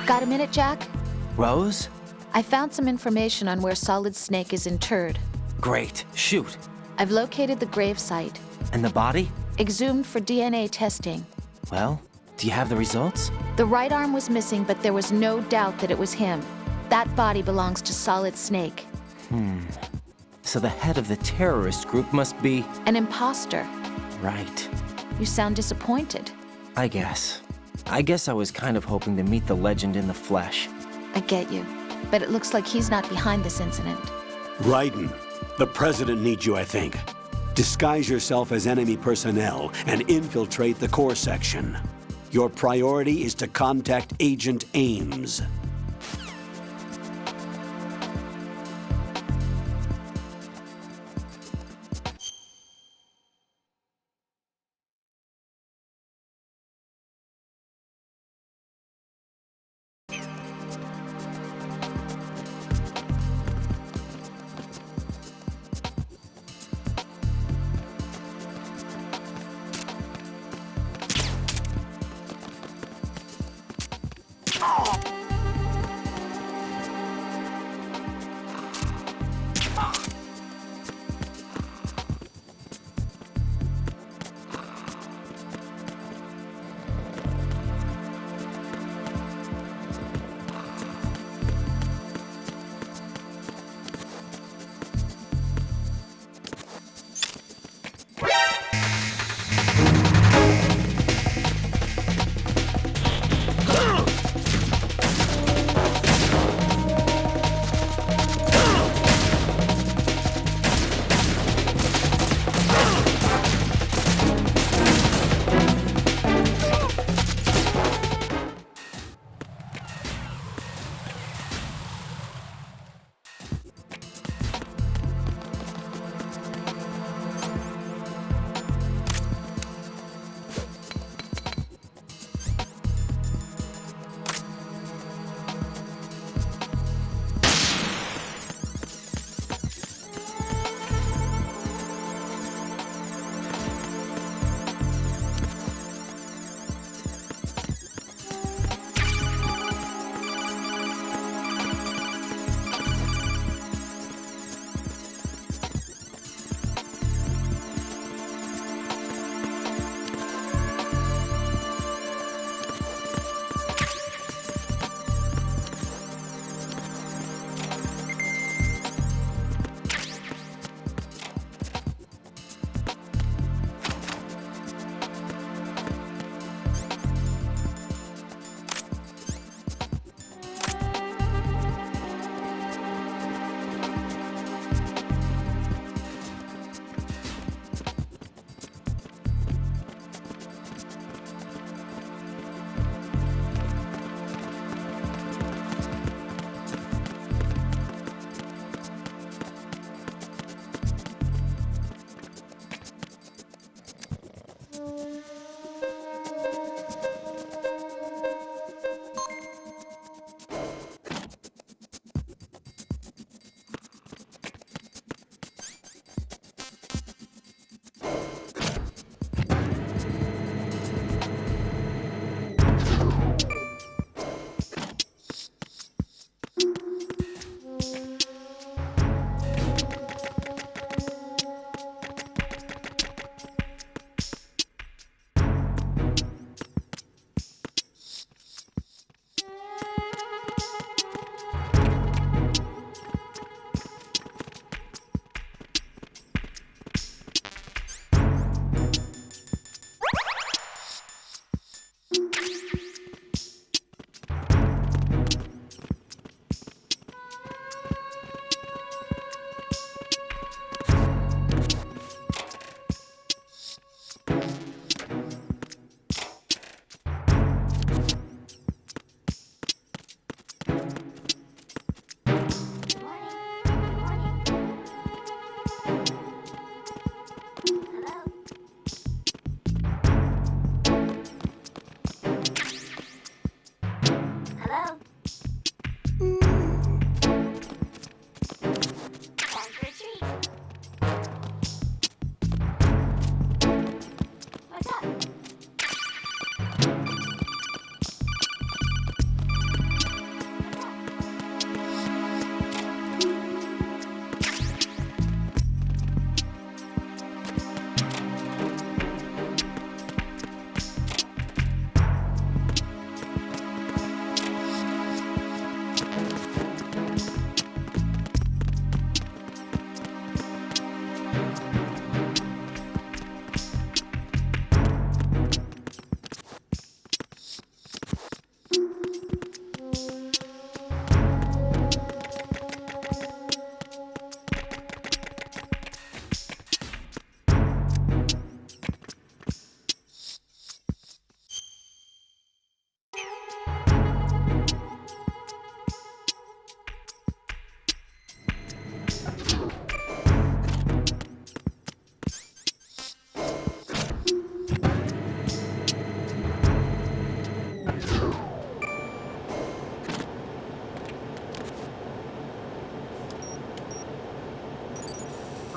Got a minute, Jack? Rose? I found some information on where Solid Snake is interred. Great. Shoot. I've located the grave site. And the body? Exhumed for DNA testing. Well, do you have the results? The right arm was missing, but there was no doubt that it was him. That body belongs to Solid Snake. So the head of the terrorist group must be... An imposter. Right. You sound disappointed. I guess I was kind of hoping to meet the legend in the flesh. I get you. But it looks like he's not behind this incident. Raiden, the president needs you, I think. Disguise yourself as enemy personnel and infiltrate the core section. Your priority is to contact Agent Ames.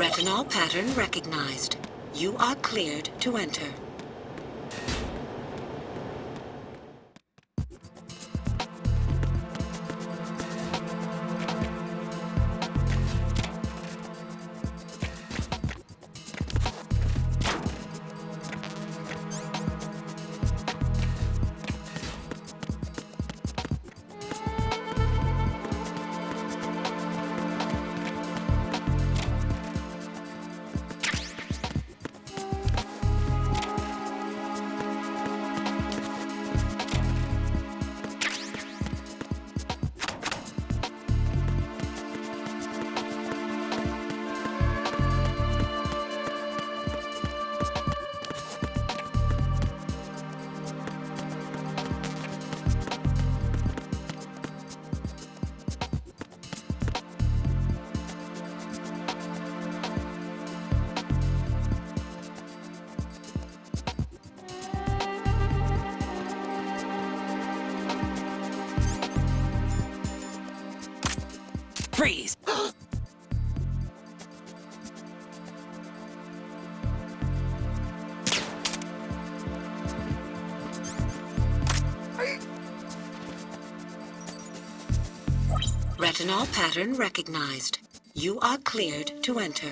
Retinol pattern recognized. You are cleared to enter. Freeze! Retinol pattern recognized. You are cleared to enter.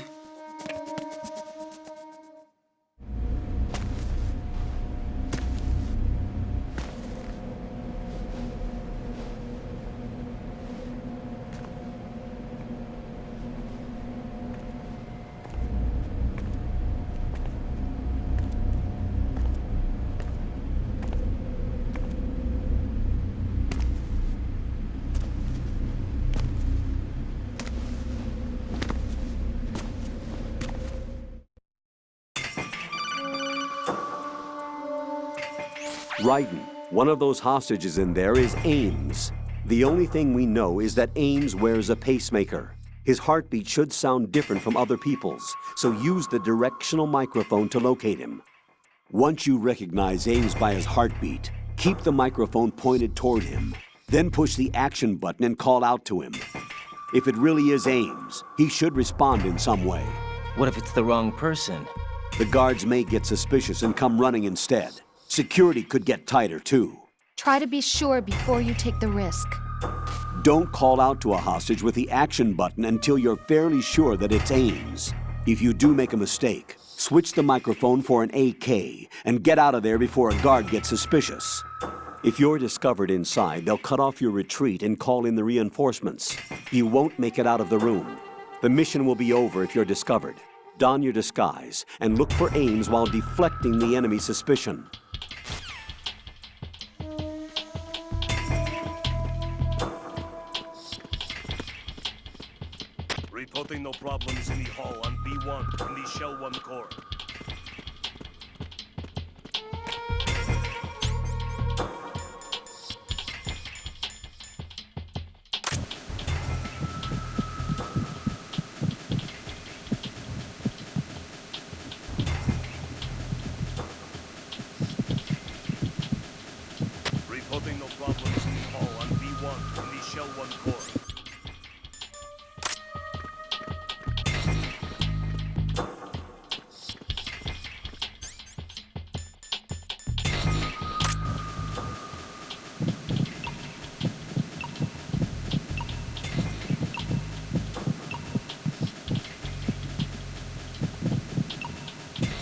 Raiden, one of those hostages in there is Ames. The only thing we know is that Ames wears a pacemaker. His heartbeat should sound different from other people's, so use the directional microphone to locate him. Once you recognize Ames by his heartbeat, keep the microphone pointed toward him. Then push the action button and call out to him. If it really is Ames, he should respond in some way. What if it's the wrong person? The guards may get suspicious and come running instead. Security could get tighter, too. Try to be sure before you take the risk. Don't call out to a hostage with the action button until you're fairly sure that it's Ames. If you do make a mistake, switch the microphone for an AK and get out of there before a guard gets suspicious. If you're discovered inside, they'll cut off your retreat and call in the reinforcements. You won't make it out of the room. The mission will be over if you're discovered. Don your disguise and look for Ames while deflecting the enemy's suspicion. Reporting no problems in the hall on B1 in the Shell 1 core. Reporting no problems in the hall on B1 in the Shell 1 core.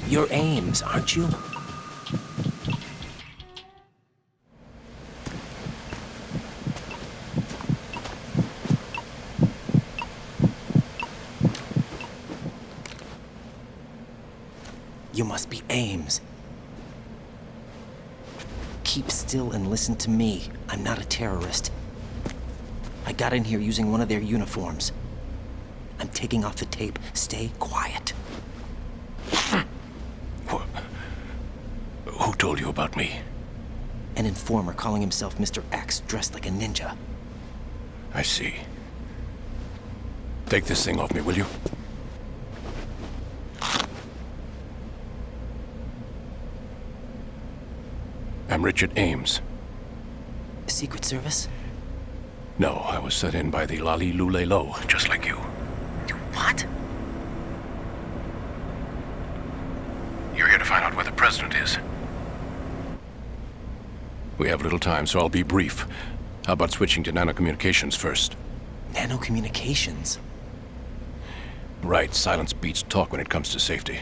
You're Ames, aren't you? You must be Ames. Keep still and listen to me. I'm not a terrorist. I got in here using one of their uniforms. I'm taking off the tape. Stay quiet. Who told you about me? An informer calling himself Mr. X, dressed like a ninja. I see. Take this thing off me, will you? I'm Richard Ames. Secret Service? No, I was set in by the Lali Lule Lo, just like you. You what? president is. We have little time, so I'll be brief. How about switching to nanocommunications first? Nanocommunications? Right, silence beats talk when it comes to safety.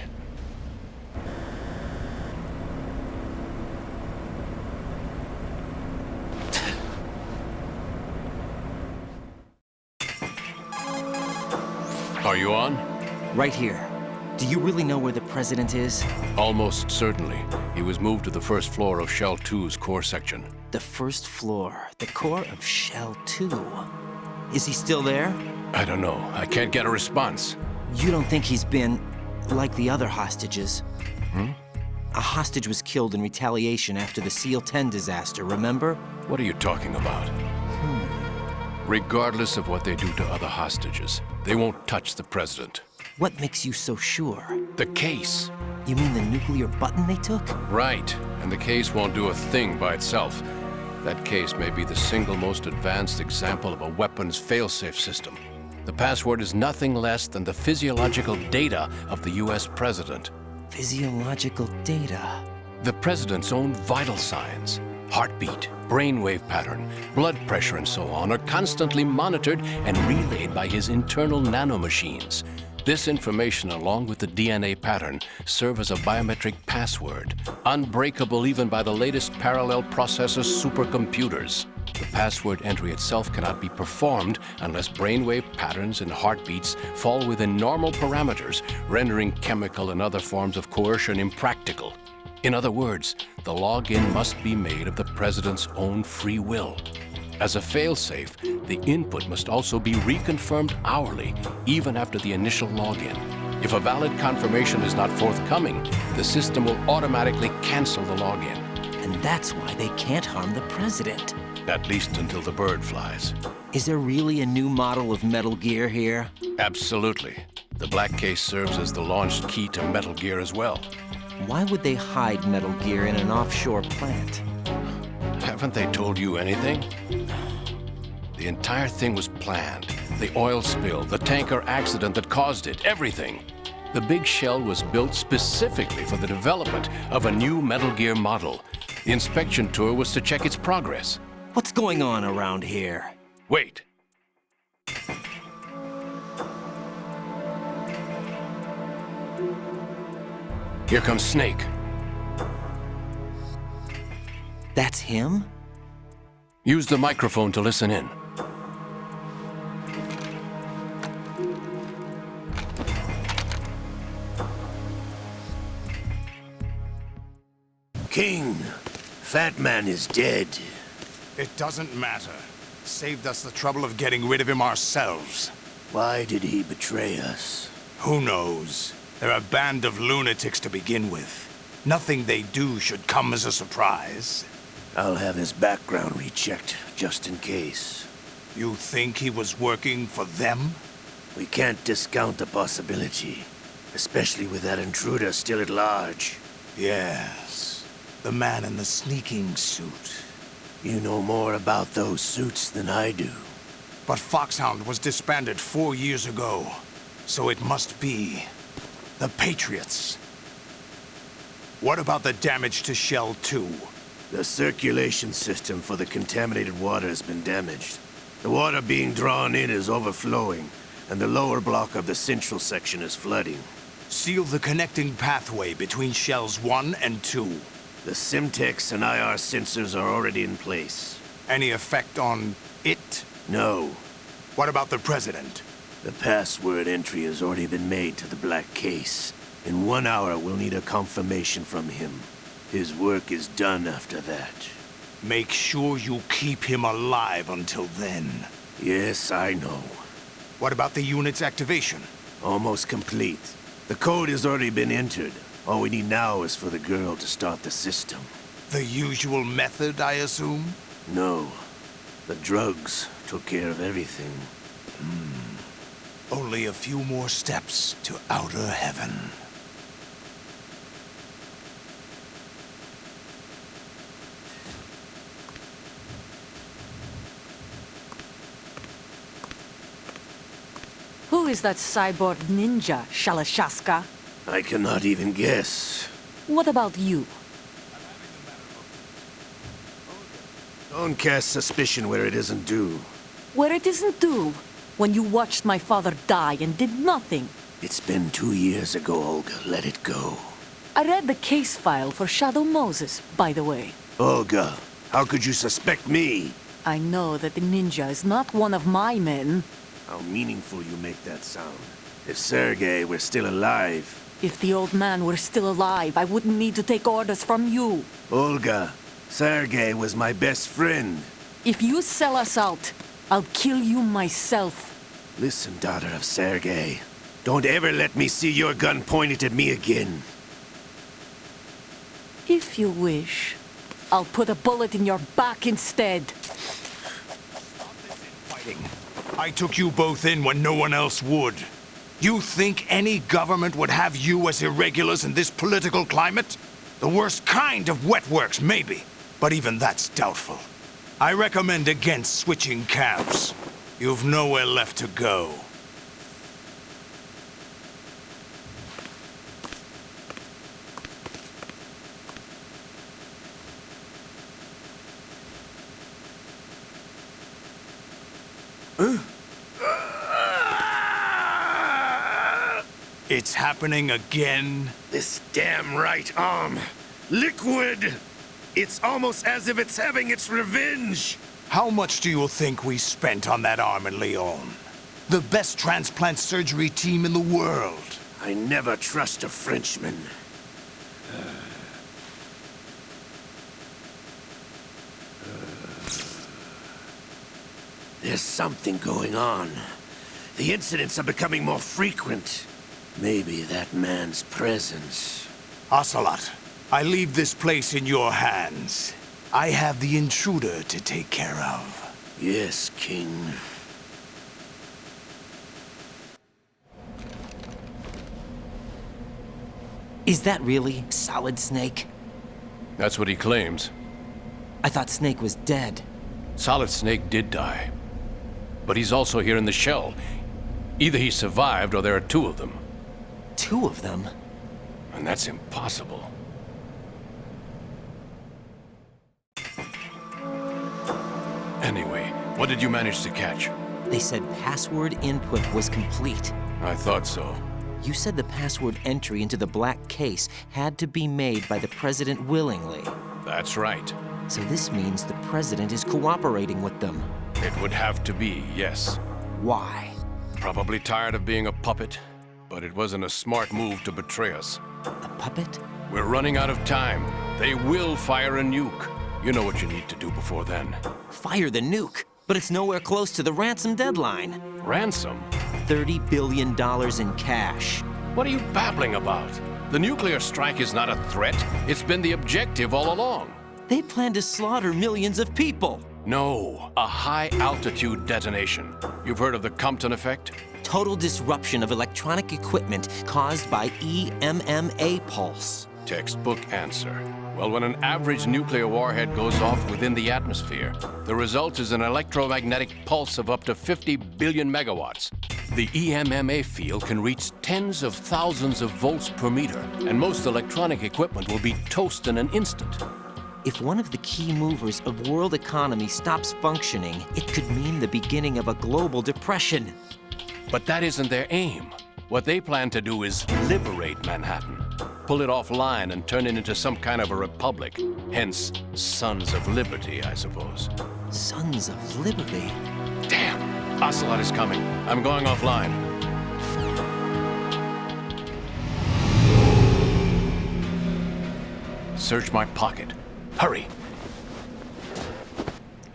Are you on? Right here. Do you really know where the president is? Almost certainly. He was moved to the first floor of Shell 2's core section. The first floor. The core of Shell 2. Is he still there? I don't know. I can't get a response. You don't think he's been like the other hostages? Hmm? A hostage was killed in retaliation after the SEAL 10 disaster, remember? What are you talking about? Regardless of what they do to other hostages, they won't touch the president. What makes you so sure? The case. You mean the nuclear button they took? Right, and the case won't do a thing by itself. That case may be the single most advanced example of a weapons failsafe system. The password is nothing less than the physiological data of the US president. Physiological data? The president's own vital signs, heartbeat, brainwave pattern, blood pressure, and so on, are constantly monitored and relayed by his internal nanomachines. This information, along with the DNA pattern, serve as a biometric password, unbreakable even by the latest parallel processor supercomputers. The password entry itself cannot be performed unless brainwave patterns and heartbeats fall within normal parameters, rendering chemical and other forms of coercion impractical. In other words, the login must be made of the president's own free will. As a failsafe, the input must also be reconfirmed hourly, even after the initial login. If a valid confirmation is not forthcoming, the system will automatically cancel the login. And that's why they can't harm the president. At least until the bird flies. Is there really a new model of Metal Gear here? Absolutely. The black case serves as the launch key to Metal Gear as well. Why would they hide Metal Gear in an offshore plant? Haven't they told you anything? The entire thing was planned. The oil spill, the tanker accident that caused it, everything. The big shell was built specifically for the development of a new Metal Gear model. The inspection tour was to check its progress. What's going on around here? Wait. Here comes Snake. That's him? Use the microphone to listen in. King, Fat Man is dead. It doesn't matter. Saved us the trouble of getting rid of him ourselves. Why did he betray us? Who knows? They're a band of lunatics to begin with. Nothing they do should come as a surprise. I'll have his background rechecked, just in case. You think he was working for them? We can't discount the possibility, especially with that intruder still at large. Yes. The man in the sneaking suit. You know more about those suits than I do. But Foxhound was disbanded 4 years ago. So it must be the Patriots. What about the damage to Shell 2? The circulation system for the contaminated water has been damaged. The water being drawn in is overflowing, and the lower block of the central section is flooding. Seal the connecting pathway between Shells 1 and 2. The Simtex and IR sensors are already in place. Any effect on it? No. What about the President? The password entry has already been made to the black case. In 1 hour, we'll need a confirmation from him. His work is done after that. Make sure you keep him alive until then. Yes, I know. What about the unit's activation? Almost complete. The code has already been entered. All we need now is for the girl to start the system. The usual method, I assume? No. The drugs took care of everything. Only a few more steps to outer heaven. Who is that cyborg ninja, Shalashaska? I cannot even guess. What about you? Don't cast suspicion where it isn't due. Where it isn't due, when you watched my father die and did nothing. It's been 2 years ago, Olga. Let it go. I read the case file for Shadow Moses, by the way. Olga, how could you suspect me? I know that the ninja is not one of my men. How meaningful you make that sound. If Sergei were still alive... If the old man were still alive, I wouldn't need to take orders from you. Olga, Sergei was my best friend. If you sell us out, I'll kill you myself. Listen, daughter of Sergei. Don't ever let me see your gun pointed at me again. If you wish, I'll put a bullet in your back instead. I took you both in when no one else would. You think any government would have you as irregulars in this political climate? The worst kind of wet works, maybe. But even that's doubtful. I recommend against switching camps. You've nowhere left to go. It's happening again? This damn right arm. Liquid! It's almost as if it's having its revenge! How much do you think we spent on that arm in Lyon? The best transplant surgery team in the world. I never trust a Frenchman. There's something going on. The incidents are becoming more frequent. Maybe that man's presence. Ocelot, I leave this place in your hands. I have the intruder to take care of. Yes, King. Is that really Solid Snake? That's what he claims. I thought Snake was dead. Solid Snake did die. But he's also here in the shell. Either he survived or there are two of them. Two of them? And that's impossible. Anyway, what did you manage to catch? They said password input was complete. I thought so. You said the password entry into the black case had to be made by the President willingly. That's right. So this means the President is cooperating with them. It would have to be, yes. Why? Probably tired of being a puppet, but it wasn't a smart move to betray us. A puppet? We're running out of time. They will fire a nuke. You know what you need to do before then. Fire the nuke, but it's nowhere close to the ransom deadline. Ransom? $30 billion in cash. What are you babbling about? The nuclear strike is not a threat. It's been the objective all along. They plan to slaughter millions of people. No, a high-altitude detonation. You've heard of the Compton effect? Total disruption of electronic equipment caused by EMMA pulse. Textbook answer. Well, when an average nuclear warhead goes off within the atmosphere, the result is an electromagnetic pulse of up to 50 billion megawatts. The EMMA field can reach tens of thousands of volts per meter, and most electronic equipment will be toast in an instant. If one of the key movers of world economy stops functioning, it could mean the beginning of a global depression. But that isn't their aim. What they plan to do is liberate Manhattan. Pull it offline and turn it into some kind of a republic. Hence, Sons of Liberty, I suppose. Sons of Liberty? Damn! Ocelot is coming. I'm going offline. Search my pocket. Hurry!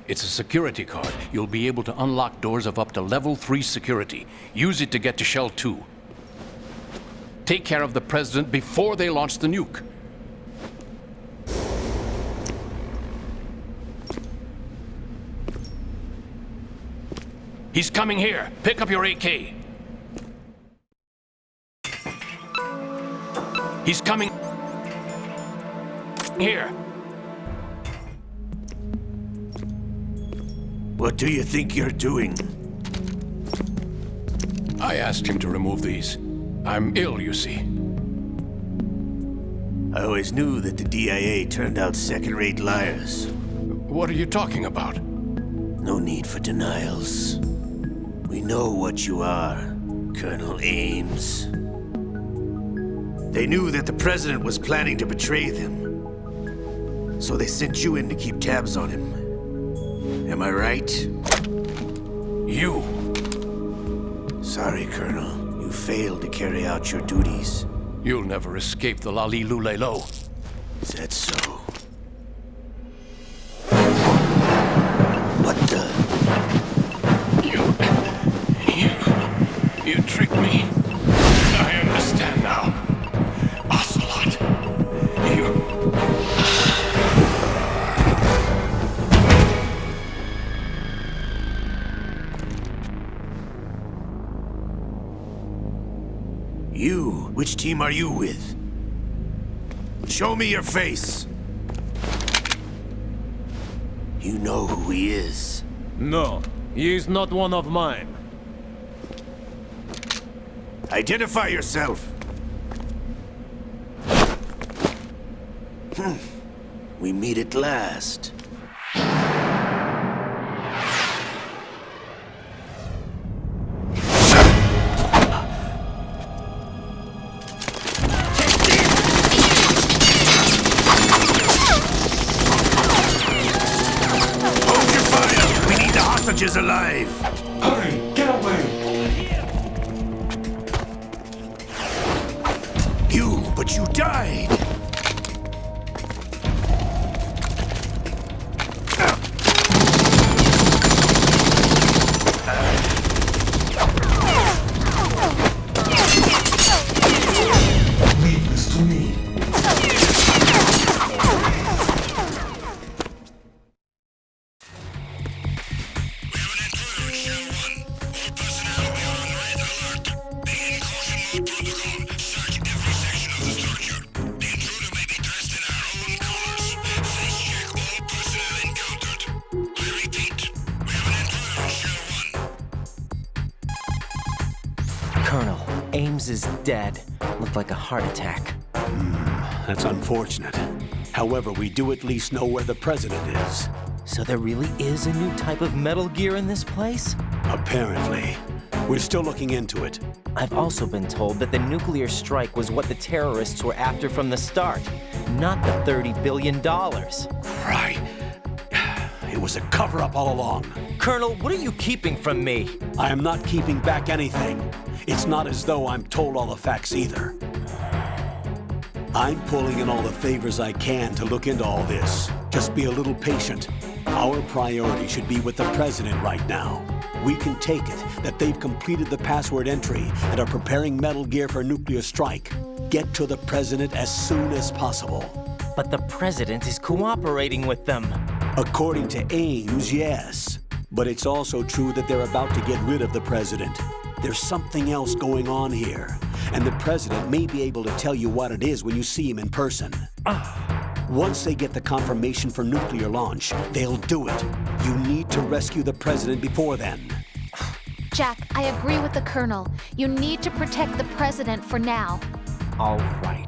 It's a security card. You'll be able to unlock doors of up to level 3 security. Use it to get to Shell 2. Take care of the President before they launch the nuke. He's coming here. Pick up your AK. He's coming here. What do you think you're doing? I asked him to remove these. I'm ill, you see. I always knew that the DIA turned out second-rate liars. What are you talking about? No need for denials. We know what you are, Colonel Ames. They knew that the President was planning to betray them. So they sent you in to keep tabs on him. Am I right? You! Sorry, Colonel. You failed to carry out your duties. You'll never escape the Lali Lulelo. Is that so? What the? You tricked me. I understand now. Ocelot. You? Which team are you with? Show me your face. You know who he is. No, he is not one of mine. Identify yourself. We meet at last. Hold your fire! We need the hostages alive! Hurry! Get away! But you died! Leave this to me. Colonel, Ames is dead. Looked like a heart attack. That's unfortunate. However, we do at least know where the President is. So there really is a new type of Metal Gear in this place? Apparently. We're still looking into it. I've also been told that the nuclear strike was what the terrorists were after from the start, not the $30 billion. Right. It was a cover-up all along. Colonel, what are you keeping from me? I am not keeping back anything. It's not as though I'm told all the facts either. I'm pulling in all the favors I can to look into all this. Just be a little patient. Our priority should be with the President right now. We can take it that they've completed the password entry and are preparing Metal Gear for nuclear strike. Get to the President as soon as possible. But the President is cooperating with them. According to Ames, yes. But it's also true that they're about to get rid of the President. There's something else going on here, and the President may be able to tell you what it is when you see him in person. Once they get the confirmation for nuclear launch, they'll do it. You need to rescue the President before then. Jack, I agree with the Colonel. You need to protect the President for now. All right.